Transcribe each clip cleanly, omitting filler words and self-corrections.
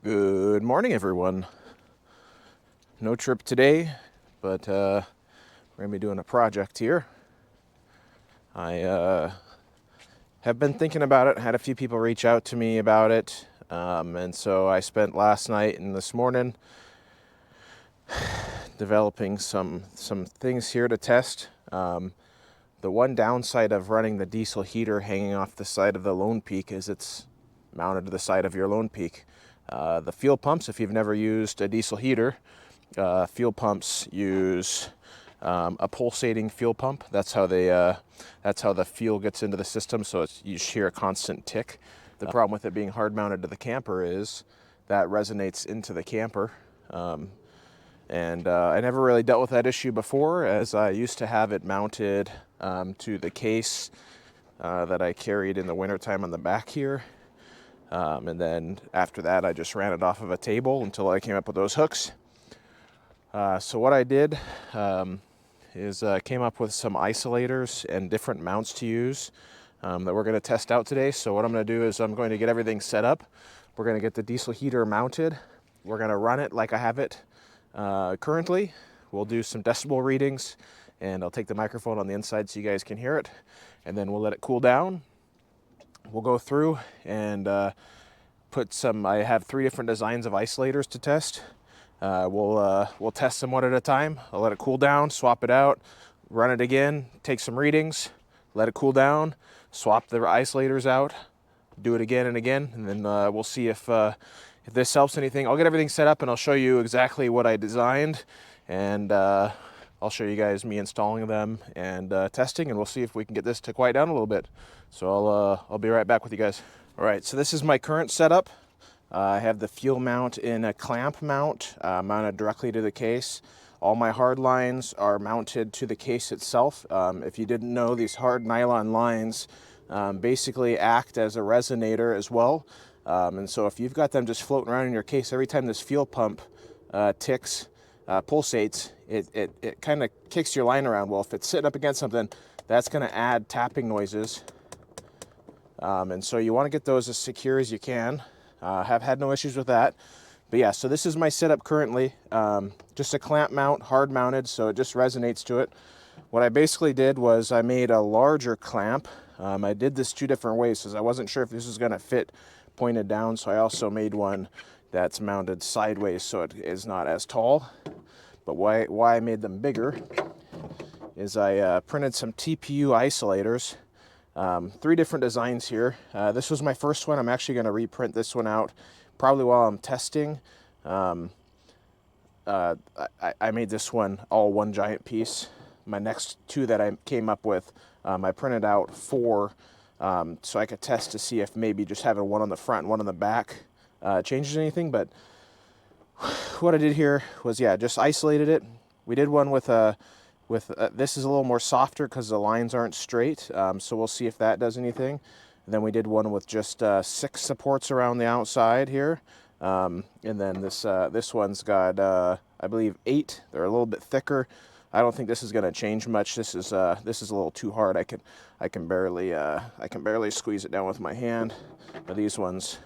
Good morning, everyone. No trip today, but we're going to be doing a project here. I have been thinking about it, had a few people reach out to me about it, and so I spent last night and this morning developing some things here to test. The one downside of running the diesel heater hanging off the side of the lone peak is it's mounted to the side of your lone peak. The fuel pumps, if you've never used a diesel heater, fuel pumps use a pulsating fuel pump. That's how the fuel gets into the system. So you just hear a constant tick. The problem with it being hard mounted to the camper is that resonates into the camper. And I never really dealt with that issue before, as I used to have it mounted to the case that I carried in the wintertime on the back here. And then after that, I just ran it off of a table until I came up with those hooks. So what I did is came up with some isolators and different mounts to use that we're going to test out today. So what I'm going to do is I'm going to get everything set up. We're going to get the diesel heater mounted. We're going to run it like I have it currently. We'll do some decibel readings, and I'll take the microphone on the inside so you guys can hear it, and then we'll let it cool down. We'll go through and put some, I have 3 different designs of isolators to test. We'll test them one at a time. I'll let it cool down, swap it out, run it again, take some readings, let it cool down, swap the isolators out, do it again and again, and then we'll see if this helps anything. I'll get everything set up and I'll show you exactly what I designed, and I'll show you guys me installing them and testing, and we'll see if we can get this to quiet down a little bit. So I'll be right back with you guys. All right, so this is my current setup. I have the fuel mount in a clamp mount mounted directly to the case. All my hard lines are mounted to the case itself. If you didn't know, these hard nylon lines basically act as a resonator as well. And so if you've got them just floating around in your case, every time this fuel pump ticks, pulsates, it kind of kicks your line around. Well, if it's sitting up against something, that's going to add tapping noises. And so you want to get those as secure as you can. Have had no issues with that. But yeah, so this is my setup currently. Just a clamp mount, hard mounted, so it just resonates to it. What I basically did was I made a larger clamp. I did this 2 different ways because I wasn't sure if this was going to fit pointed down, so I also made one that's mounted sideways so it is not as tall. But why I made them bigger is I printed some TPU isolators. 3 different designs here. This was my first one. I'm actually going to reprint this one out probably while I'm testing. I made this one all one giant piece. My next 2 that I came up with, I printed out 4 so I could test to see if maybe just having one on the front and one on the back changes anything. But what I did here was, yeah, just isolated it. We did one with this is a little more softer because the lines aren't straight, so we'll see if that does anything. And then we did one with just 6 supports around the outside here, and then this one's got I believe 8. They're a little bit thicker. I don't think this is going to change much. This is a little too hard. I can barely squeeze it down with my hand. But these ones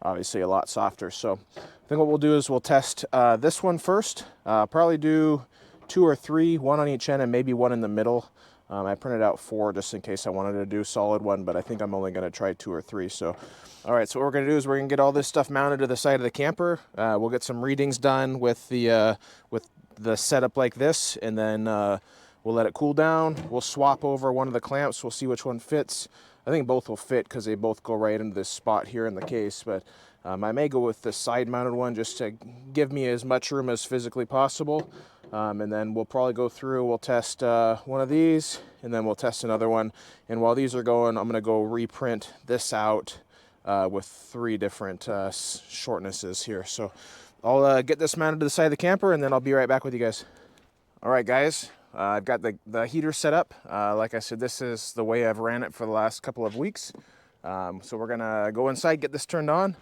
obviously a lot softer. So I think what we'll do is we'll test this one first. Probably do 2 or 3, 1 on each end and maybe 1 in the middle. I printed out 4 just in case I wanted to do a solid one, but I think I'm only going to try 2 or 3. So, all right, so what we're going to do is we're going to get all this stuff mounted to the side of the camper. We'll get some readings done with the setup like this, and then we'll let it cool down. We'll swap over one of the clamps. We'll see which one fits. I think both will fit because they both go right into this spot here in the case, but I may go with the side-mounted one just to give me as much room as physically possible. And then we'll probably go through, we'll test one of these, and then we'll test another one. And while these are going, I'm going to go reprint this out with 3 different shortnesses here. So I'll get this mounted to the side of the camper, and then I'll be right back with you guys. All right, guys. I've got the heater set up. Like I said, this is the way I've ran it for the last couple of weeks. So we're gonna go inside, get this turned on.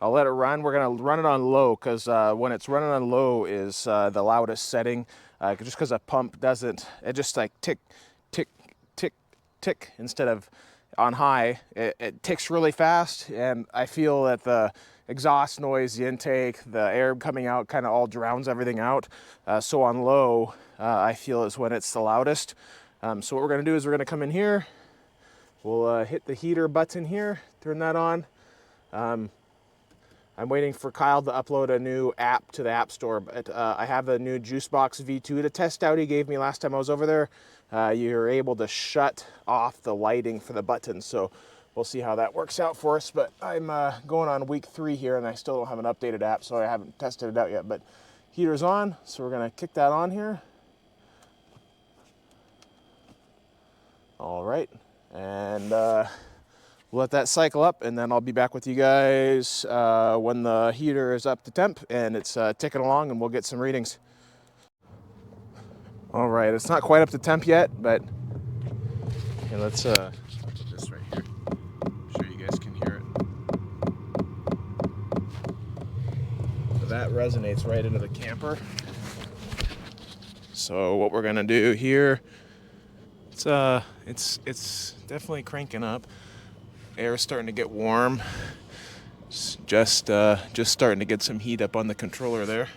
I'll let it run. We're gonna run it on low because when it's running on low is the loudest setting. Just because a pump doesn't, it just like tick, tick, tick, tick instead of on high. It ticks really fast, and I feel that exhaust noise, the intake, the air coming out kind of all drowns everything out. So on low, I feel is when it's the loudest. So what we're gonna do is we're gonna come in here, we'll hit the heater button here, turn that on. I'm waiting for Kyle to upload a new app to the App Store, but I have a new Juicebox V2 to test out he gave me last time I was over there. You're able to shut off the lighting for the buttons, so we'll see how that works out for us. But I'm going on week 3 here, and I still don't have an updated app, so I haven't tested it out yet. But heater's on, so we're gonna kick that on here. All right, and we'll let that cycle up, and then I'll be back with you guys when the heater is up to temp and it's ticking along, and we'll get some readings. All right, it's not quite up to temp yet, but okay, let's put this right here. I'm sure you guys can hear it. So that resonates right into the camper. So what we're gonna do here, it's definitely cranking up. Air's starting to get warm. It's just starting to get some heat up on the controller there.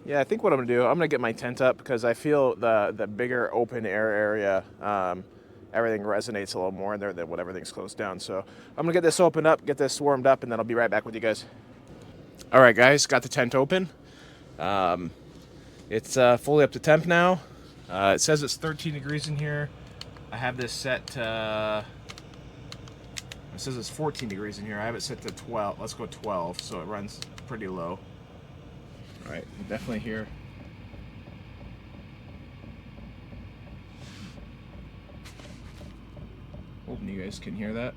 Yeah, I think what I'm gonna do, I'm gonna get my tent up because I feel the bigger open air area, everything resonates a little more in there than when everything's closed down. So I'm gonna get this opened up, get this warmed up, and then I'll be right back with you guys. All right, guys, got the tent open. It's fully up to temp now. It says it's 13 degrees in here. I have this set to, it says it's 14 degrees in here. I have it set to 12. Let's go 12, so it runs pretty low. All right, definitely here. Hoping you guys can hear that.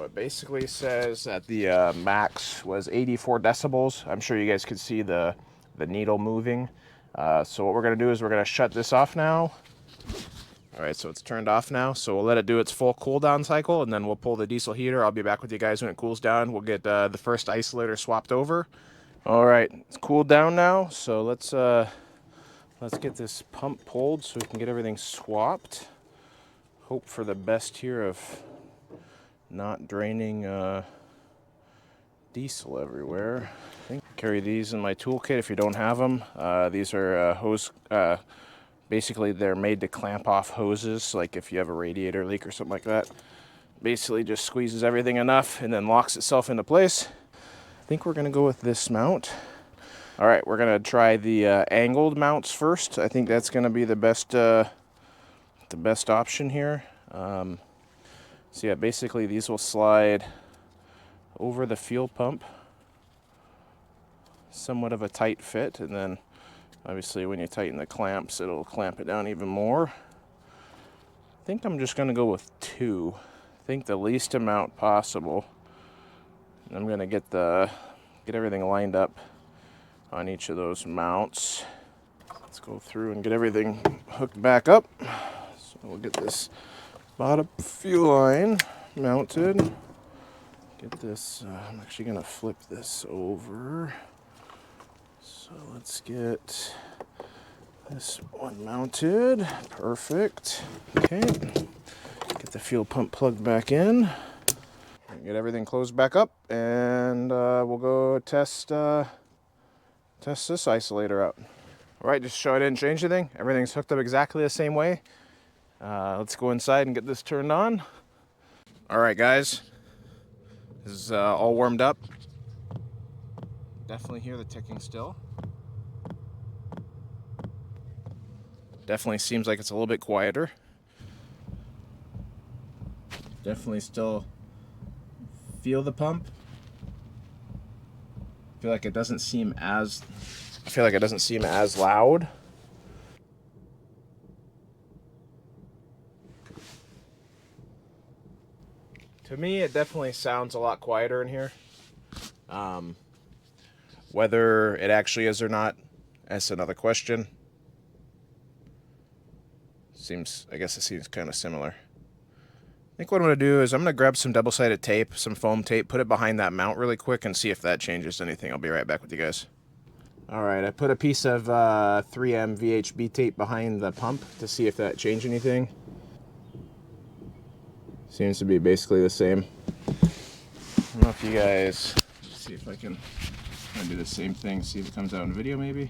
It basically says that the max was 84 decibels. I'm sure you guys could see the needle moving. So what we're gonna do is we're gonna shut this off now. All right, so it's turned off now. So we'll let it do its full cool down cycle, and then we'll pull the diesel heater. I'll be back with you guys when it cools down. We'll get the first isolator swapped over. All right, it's cooled down now. So let's get this pump pulled so we can get everything swapped. Hope for the best here of not draining diesel everywhere. I think carry these in my toolkit if you don't have them. These are hose. Basically, they're made to clamp off hoses, like if you have a radiator leak or something like that. Basically, just squeezes everything enough and then locks itself into place. I think we're gonna go with this mount. All right, we're gonna try the angled mounts first. I think that's gonna be the best option here. So yeah, basically these will slide over the fuel pump. Somewhat of a tight fit, and then obviously when you tighten the clamps, it'll clamp it down even more. I think I'm just gonna go with 2. I think the least amount possible. And I'm gonna get everything lined up on each of those mounts. Let's go through and get everything hooked back up. So we'll get this bottom fuel line mounted. Get this, I'm actually gonna flip this over. So let's get this one mounted. Perfect. Okay. Get the fuel pump plugged back in. Get everything closed back up, and we'll go test this isolator out. All right, just so I didn't change anything. Everything's hooked up exactly the same way. Let's go inside and get this turned on. All right, guys. This is all warmed up. Definitely hear the ticking still. Definitely seems like it's a little bit quieter. Definitely still feel the pump. I feel like it doesn't seem as loud. To me, it definitely sounds a lot quieter in here. Whether it actually is or not, that's another question. I guess it seems kind of similar. think what I'm going to do is I'm going to grab some double-sided tape, some foam tape, put it behind that mount really quick and see if that changes anything. I'll be right back with you guys. All right, I put a piece of 3M VHB tape behind the pump to see if that changed anything. Seems to be basically the same. I don't know if you guys, see if I can do the same thing, see if it comes out in video maybe.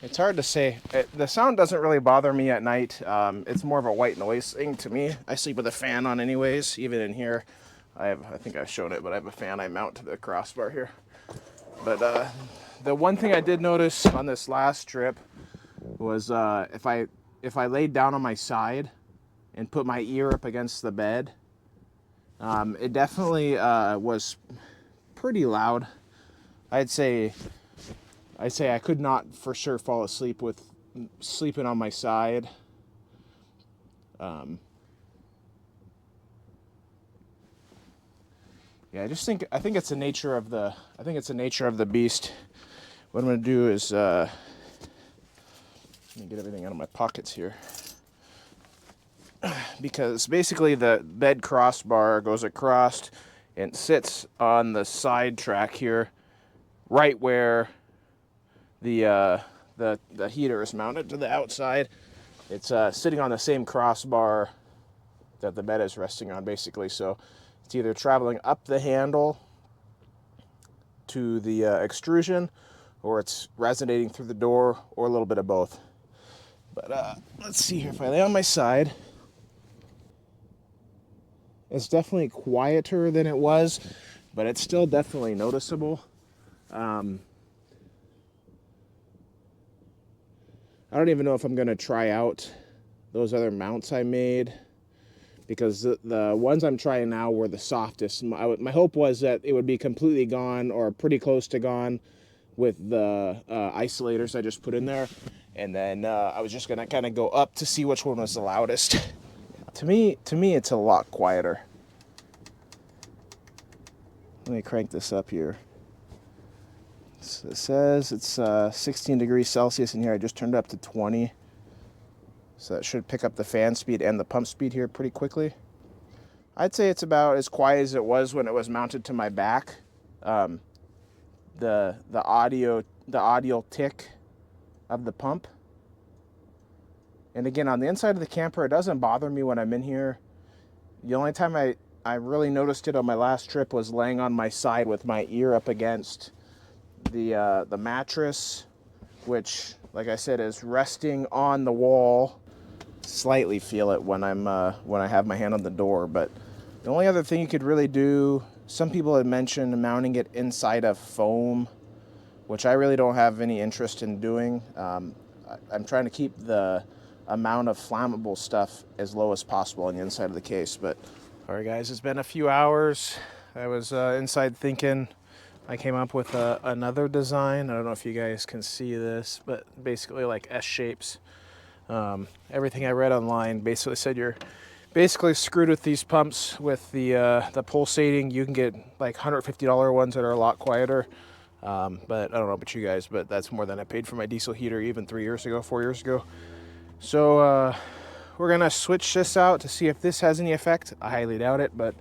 It's hard to say. The sound doesn't really bother me at night. It's more of a white noise thing to me. I sleep with a fan on anyways, even in here. I think I've shown it, but I have a fan I mount to the crossbar here. But the one thing I did notice on this last trip was if I laid down on my side and put my ear up against the bed, it definitely was pretty loud. I'd say I could not for sure fall asleep with sleeping on my side. Yeah, I think it's the nature of the beast. What I'm gonna do is let me get everything out of my pockets here, because basically the bed crossbar goes across and sits on the side track here, right where the heater is mounted to the outside. It's sitting on the same crossbar that the bed is resting on, basically. So it's either traveling up the handle to the extrusion, or it's resonating through the door, or a little bit of both. But let's see here. If I lay on my side, it's definitely quieter than it was, but it's still definitely noticeable. I don't even know if I'm going to try out those other mounts I made, because the ones I'm trying now were the softest. My hope was that it would be completely gone or pretty close to gone with the isolators I just put in there. And then I was just going to kind of go up to see which one was the loudest. To me, it's a lot quieter. Let me crank this up here. So it says it's 16 degrees Celsius in here. I just turned it up to 20. So that should pick up the fan speed and the pump speed here pretty quickly. I'd say it's about as quiet as it was when it was mounted to my back. The audio tick of the pump. And again, on the inside of the camper, it doesn't bother me when I'm in here. The only time I really noticed it on my last trip was laying on my side with my ear up against the mattress, which, like I said, is resting on the wall. Slightly feel it when I have my hand on the door. But the only other thing you could really do, some people had mentioned mounting it inside of foam, which I really don't have any interest in doing. I'm trying to keep the amount of flammable stuff as low as possible on the inside of the case. But all right, guys, it's been a few hours. I was inside thinking. I came up with another design. I don't know if you guys can see this, but basically like S shapes. Everything I read online basically said you're basically screwed with these pumps with the pulsating. You can get like $150 ones that are a lot quieter. But I don't know about you guys, but that's more than I paid for my diesel heater even 4 years ago. So we're gonna switch this out to see if this has any effect. I highly doubt it, but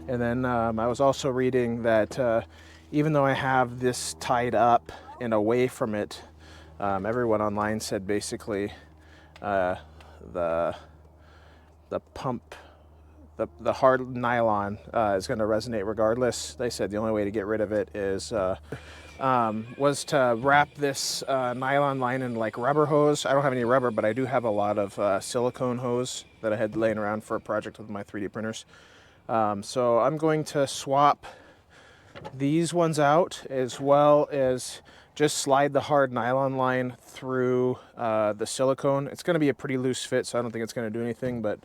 and then I was also reading that even though I have this tied up and away from it, everyone online said basically the pump, the hard nylon is going to resonate regardless. They said the only way to get rid of it is was to wrap this nylon line in like rubber hose. I don't have any rubber, but I do have a lot of silicone hose that I had laying around for a project with my 3D printers. So I'm going to swap these ones out, as well as just slide the hard nylon line through the silicone. It's going to be a pretty loose fit, so I don't think it's going to do anything, but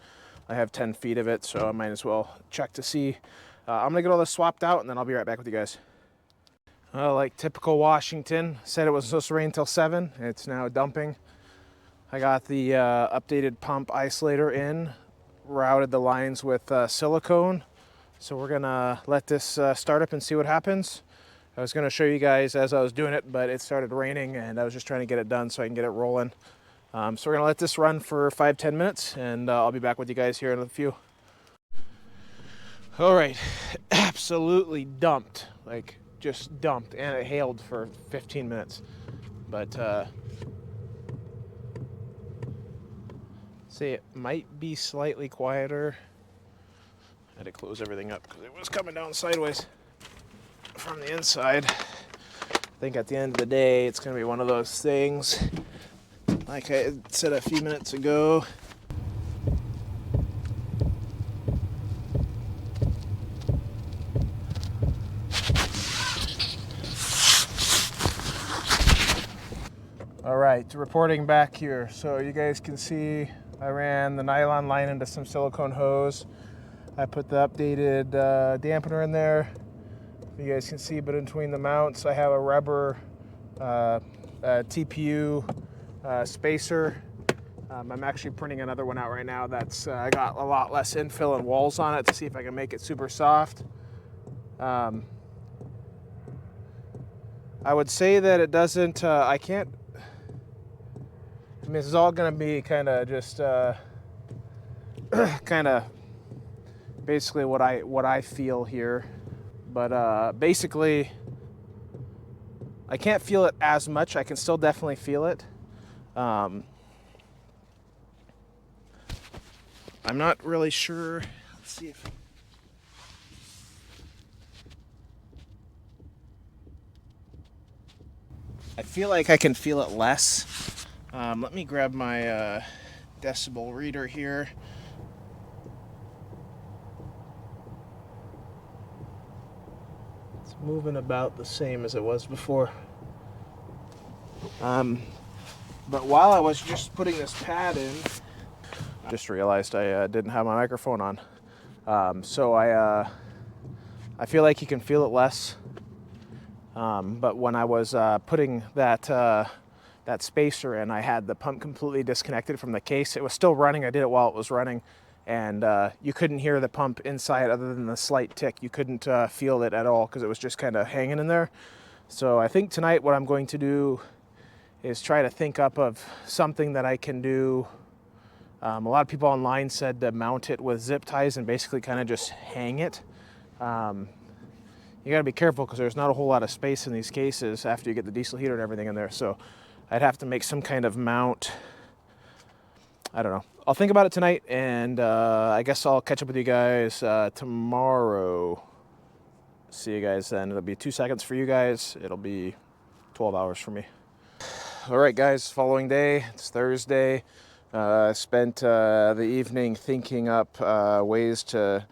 I have 10 feet of it, so I might as well check to see. I'm going to get all this swapped out, and then I'll be right back with you guys. Like typical Washington, said it was supposed to rain till 7. It's now dumping. I got the updated pump isolator in, routed the lines with silicone. So we're gonna let this start up and see what happens. I was gonna show you guys as I was doing it, but it started raining and I was just trying to get it done so I can get it rolling. So we're gonna let this run for 5-10 minutes, and I'll be back with you guys here in a few. All right, absolutely dumped, like just dumped, and it hailed for 15 minutes. But see, it might be slightly quieter. I had to close everything up because it was coming down sideways from the inside. I think at the end of the day, it's gonna be one of those things, like I said a few minutes ago. All right, reporting back here. So you guys can see I ran the nylon line into some silicone hose. I put the updated dampener in there. You guys can see, but in between the mounts, I have a rubber TPU spacer. I'm actually printing another one out right now that's I got a lot less infill and walls on it to see if I can make it super soft. I would say that it doesn't, I can't, I mean, this is all going to be kind of just kind of basically what I feel here. But basically, I can't feel it as much. I can still definitely feel it. I'm not really sure. Let's see if... I feel like I can feel it less. Let me grab my decibel reader here. It's moving about the same as it was before. But while I was just putting this pad in, I just realized I didn't have my microphone on. So I feel like you can feel it less. But when I was putting that spacer in, I had the pump completely disconnected from the case. It was still running. I did it while it was running, and you couldn't hear the pump inside other than the slight tick. You couldn't feel it at all because it was just kind of hanging in there. So I think tonight what I'm going to do is try to think up of something that I can do. A lot of people online said to mount it with zip ties and basically kind of just hang it. You got to be careful because there's not a whole lot of space in these cases after you get the diesel heater and everything in there. So I'd have to make some kind of mount. I don't know. I'll think about it tonight, and I guess I'll catch up with you guys tomorrow. See you guys then. It'll be 2 seconds for you guys. It'll be 12 hours for me. All right, guys, following day. It's Thursday. Spent the evening thinking up ways to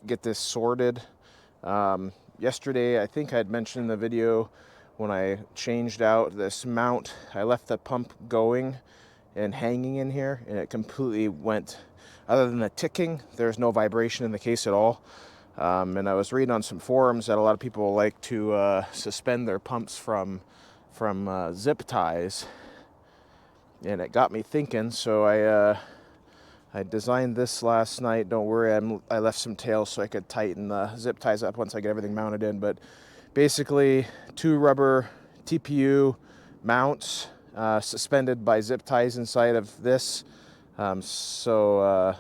get this sorted. Yesterday, I think I'd mentioned in the video when I changed out this mount, I left the pump going and hanging in here, and it completely went, other than the ticking, there's no vibration in the case at all. And I was reading on some forums that a lot of people like to suspend their pumps from zip ties, and it got me thinking. So I designed this last night. Don't worry, I left some tails so I could tighten the zip ties up once I get everything mounted in. But basically, 2 rubber TPU mounts suspended by zip ties inside of this. Yeah,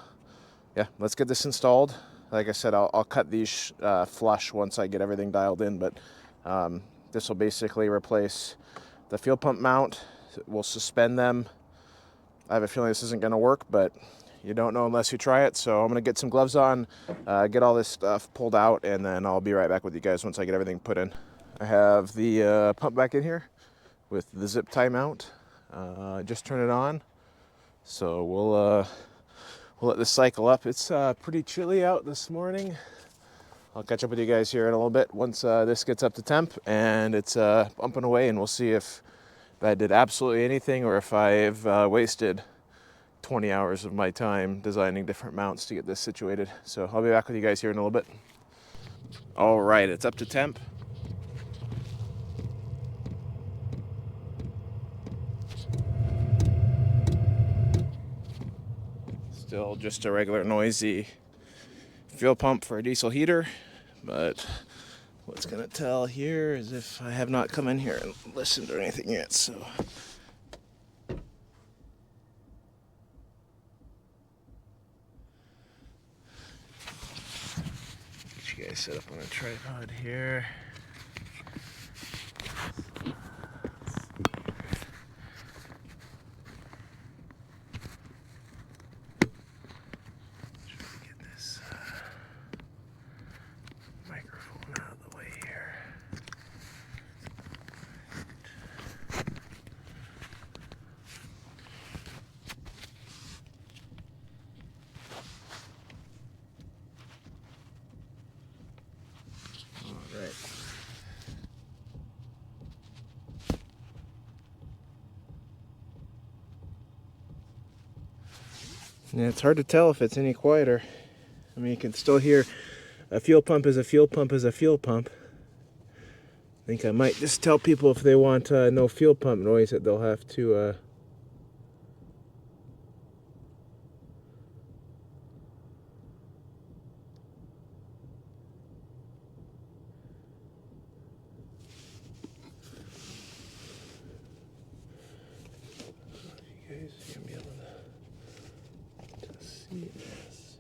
let's get this installed. Like I said, I'll cut these flush once I get everything dialed in. But this will basically replace the fuel pump mount. We'll suspend them. I have a feeling this isn't going to work, but you don't know unless you try it. So I'm going to get some gloves on, get all this stuff pulled out, and then I'll be right back with you guys once I get everything put in. I have the pump back in here with the zip tie mount. Just turn it on. So we'll let this cycle up. It's pretty chilly out this morning. I'll catch up with you guys here in a little bit once this gets up to temp and it's bumping away, and we'll see if I did absolutely anything or if I've wasted 20 hours of my time designing different mounts to get this situated. So I'll be back with you guys here in a little bit. All right, it's up to temp. Still just a regular noisy fuel pump for a diesel heater, but what's gonna tell here is if I have not come in here and listened or anything yet. So set up on a tripod here. Microphone out of the way here. All right. Yeah, it's hard to tell if it's any quieter. I mean, you can still hear a fuel pump is a fuel pump is a fuel pump. I think I might just tell people if they want no fuel pump noise that they'll have to you guys are gonna be able to see this.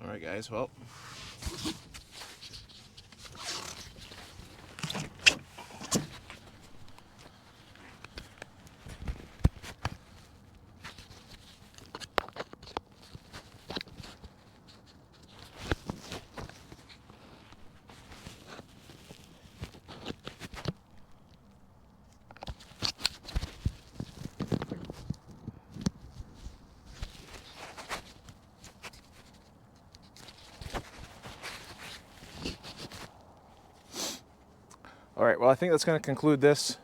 All right, guys. Well, all right. Well, I think that's going to conclude this.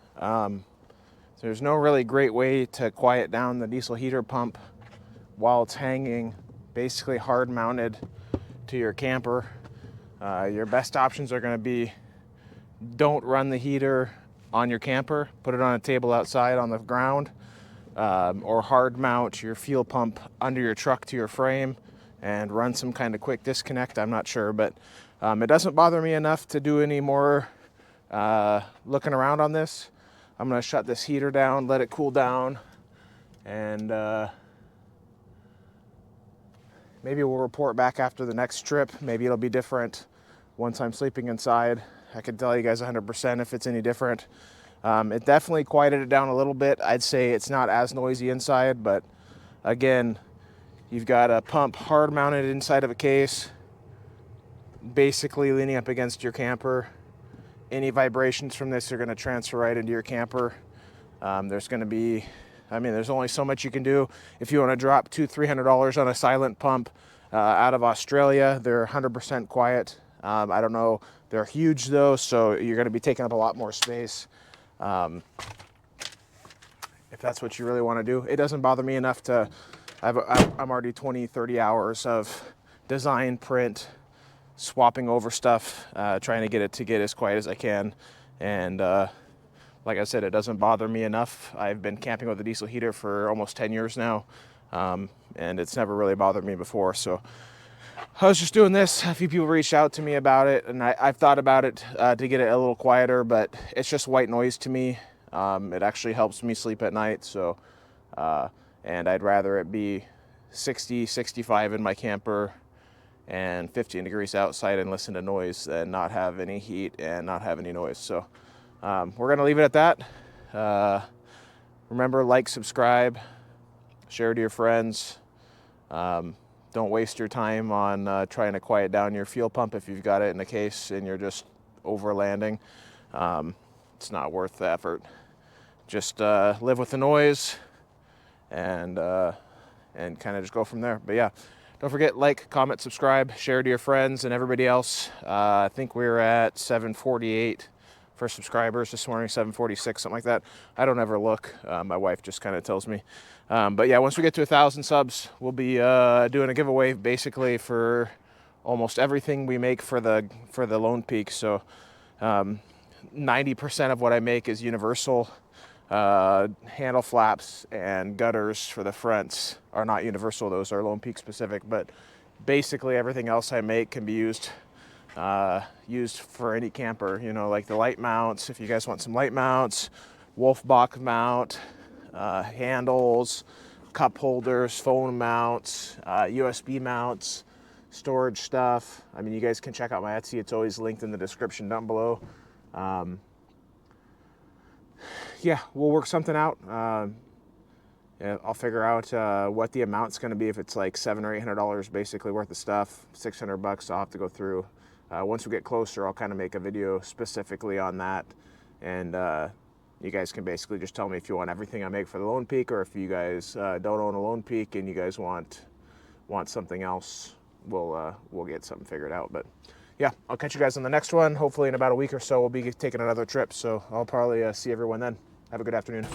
There's no really great way to quiet down the diesel heater pump while it's hanging basically hard mounted to your camper. Your best options are going to be don't run the heater on your camper, put it on a table outside on the ground, or hard mount your fuel pump under your truck to your frame and run some kind of quick disconnect. I'm not sure, but it doesn't bother me enough to do any more looking around on this. I'm going to shut this heater down, let it cool down, and maybe we'll report back after the next trip. Maybe it'll be different once I'm sleeping inside. I can tell you guys 100% if it's any different. It definitely quieted it down a little bit. I'd say it's not as noisy inside, but again, you've got a pump hard mounted inside of a case, basically leaning up against your camper. Any vibrations from this are going to transfer right into your camper. There's going to be, I mean, there's only so much you can do. If you want to drop $200-300 on a silent pump out of Australia, they're 100% quiet. I don't know, they're huge though, so you're going to be taking up a lot more space. If that's what you really want to do, it doesn't bother me enough to, I'm already 20-30 hours of design, print, swapping over stuff, trying to get it to get as quiet as I can. And like I said, it doesn't bother me enough. I've been camping with a diesel heater for almost 10 years now, and it's never really bothered me before. So I was just doing this. A few people reached out to me about it, and I've thought about it to get it a little quieter, but it's just white noise to me. It actually helps me sleep at night. So, and I'd rather it be 60, 65 in my camper and 15 degrees outside and listen to noise than not have any heat and not have any noise. So we're going to leave it at that. Remember, like, subscribe, share to your friends. Don't waste your time on trying to quiet down your fuel pump if you've got it in a case and you're just overlanding. It's not worth the effort. Just live with the noise and kind of just go from there. But yeah, don't forget, like, comment, subscribe, share to your friends and everybody else. I think we're at 748 for subscribers this morning, 746, something like that. I don't ever look. My wife just kind of tells me. But yeah, once we get to 1,000 subs, we'll be doing a giveaway basically for almost everything we make for the Lone Peak. So 90% of what I make is universal. Handle flaps and gutters for the fronts are not universal. Those are Lone Peak specific, but basically everything else I make can be used for any camper, you know, like the light mounts. If you guys want some light mounts, wolf box mount, handles, cup holders, phone mounts, USB mounts, storage stuff. I mean, you guys can check out my Etsy. It's always linked in the description down below. Yeah, we'll work something out. Yeah, I'll figure out what the amount's going to be. If it's like $700 or $800 basically worth of stuff, $600 I'll have to go through. Once we get closer, I'll kind of make a video specifically on that, and you guys can basically just tell me if you want everything I make for the Lone Peak, or if you guys don't own a Lone Peak and you guys want something else, we'll get something figured out. But yeah, I'll catch you guys on the next one. Hopefully in about a week or so, we'll be taking another trip. So I'll probably see everyone then. Have a good afternoon.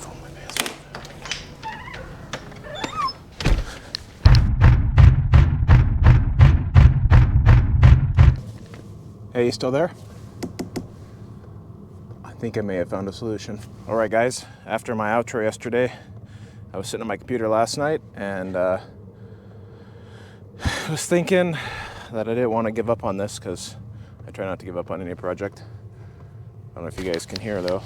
Hey, you still there? I think I may have found a solution. All right, guys, after my outro yesterday, I was sitting on my computer last night and I was thinking that I didn't want to give up on this, because I try not to give up on any project. I don't know if you guys can hear though.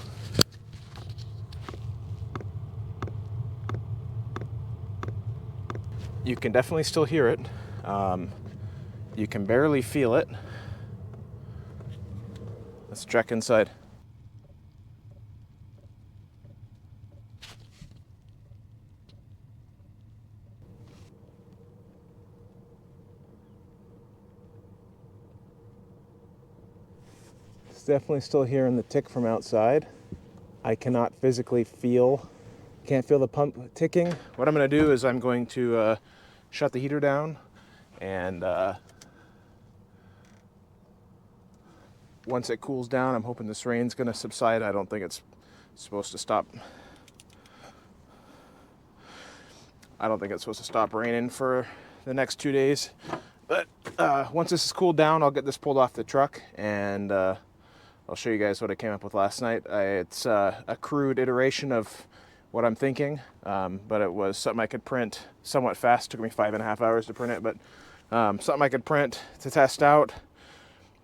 You can definitely still hear it. You can barely feel it. Let's check inside. It's definitely still hearing the tick from outside. I cannot physically can't feel the pump ticking. What I'm going to do is I'm going to shut the heater down, and once it cools down, I'm hoping this rain's going to subside. I don't think it's supposed to stop. I don't think it's supposed to stop raining for the next 2 days. But once this is cooled down, I'll get this pulled off the truck, and I'll show you guys what I came up with last night. It's a crude iteration of what I'm thinking, but it was something I could print somewhat fast. It took me 5.5 hours to print it, but something I could print to test out.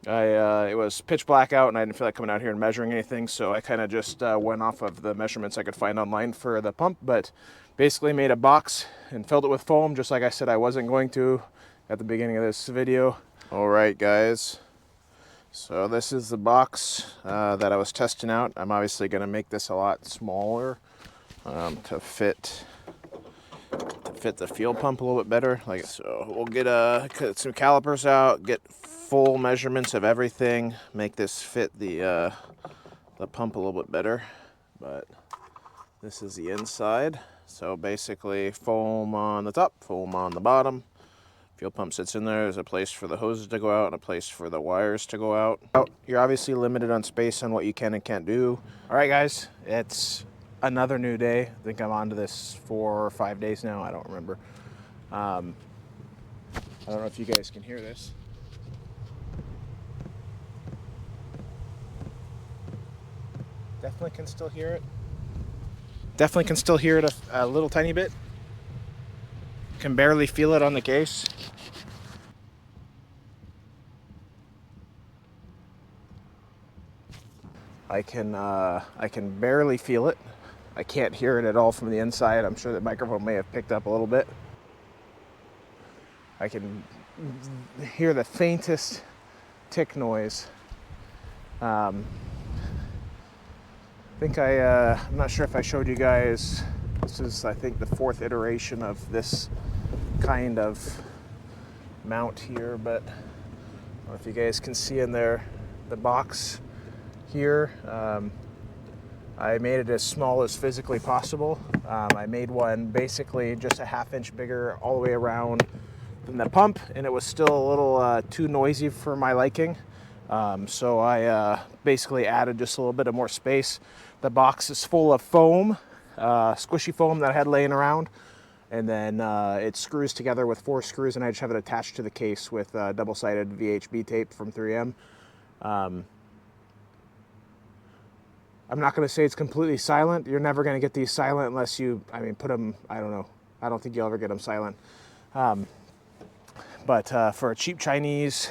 It was pitch black out, and I didn't feel like coming out here and measuring anything, so I kind of just went off of the measurements I could find online for the pump, but basically made a box and filled it with foam, just like I said I wasn't going to at the beginning of this video. All right, guys. So this is the box that I was testing out. I'm obviously going to make this a lot smaller to fit the fuel pump a little bit better. So we'll get some calipers out, get full measurements of everything, make this fit the pump a little bit better. But this is the inside. So basically foam on the top, foam on the bottom. Fuel pump sits in there. There's a place for the hoses to go out and a place for the wires to go out. You're obviously limited on space on what you can and can't do. All right, guys, it's another new day. I think I'm on to this 4 or 5 days now. I don't remember. I don't know if you guys can hear this. Definitely can still hear it. Definitely can still hear it a little tiny bit. Can barely feel it on the case. I can barely feel it. I can't hear it at all from the inside. I'm sure the microphone may have picked up a little bit. I can hear the faintest tick noise. I'm not sure if I showed you guys, this is I think the 4th iteration of this kind of mount here, but I don't know if you guys can see in there the box here. I made it as small as physically possible. I made one basically just a 1/2 inch bigger all the way around than the pump, and it was still a little too noisy for my liking. So I basically added just a little bit of more space. The box is full of foam, squishy foam that I had laying around, and then it screws together with 4 screws, and I just have it attached to the case with double-sided VHB tape from 3M. I'm not going to say it's completely silent. You're never going to get these silent unless you, I mean, put them, I don't know. I don't think you'll ever get them silent. But for a cheap Chinese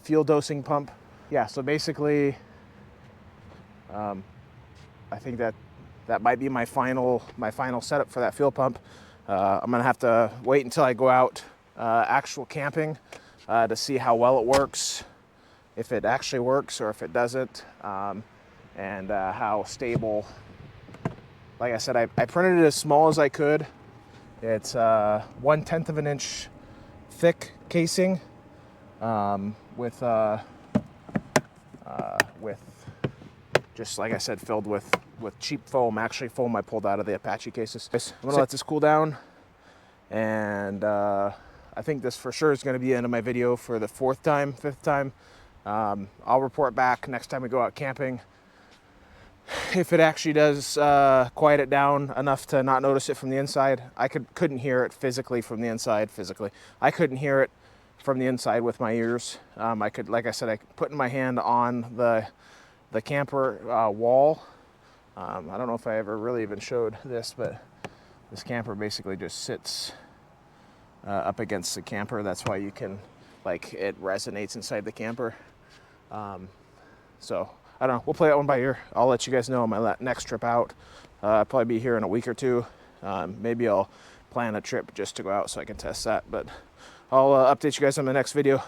fuel dosing pump, yeah, so basically, I think that might be my final setup for that fuel pump. I'm gonna have to wait until I go out actual camping to see how well it works, if it actually works or if it doesn't, and how stable. Like I said, I printed it as small as I could. It's 1/10 of an inch thick casing with just, like I said, filled with cheap foam, actually foam I pulled out of the Apache cases. I'm gonna let this cool down, and I think this for sure is gonna be the end of my video for the fifth time. I'll report back next time we go out camping if it actually does quiet it down enough to not notice it from the inside. I couldn't hear it physically from the inside. I couldn't hear it from the inside with my ears. I could, like I said, I put my hand on the camper wall. I don't know if I ever really even showed this, but this camper basically just sits up against the camper. That's why you can, like, it resonates inside the camper. So I don't know, we'll play that one by ear. I'll let you guys know on my next trip out. I'll probably be here in a week or two. Maybe I'll plan a trip just to go out so I can test that, but I'll update you guys on the next video.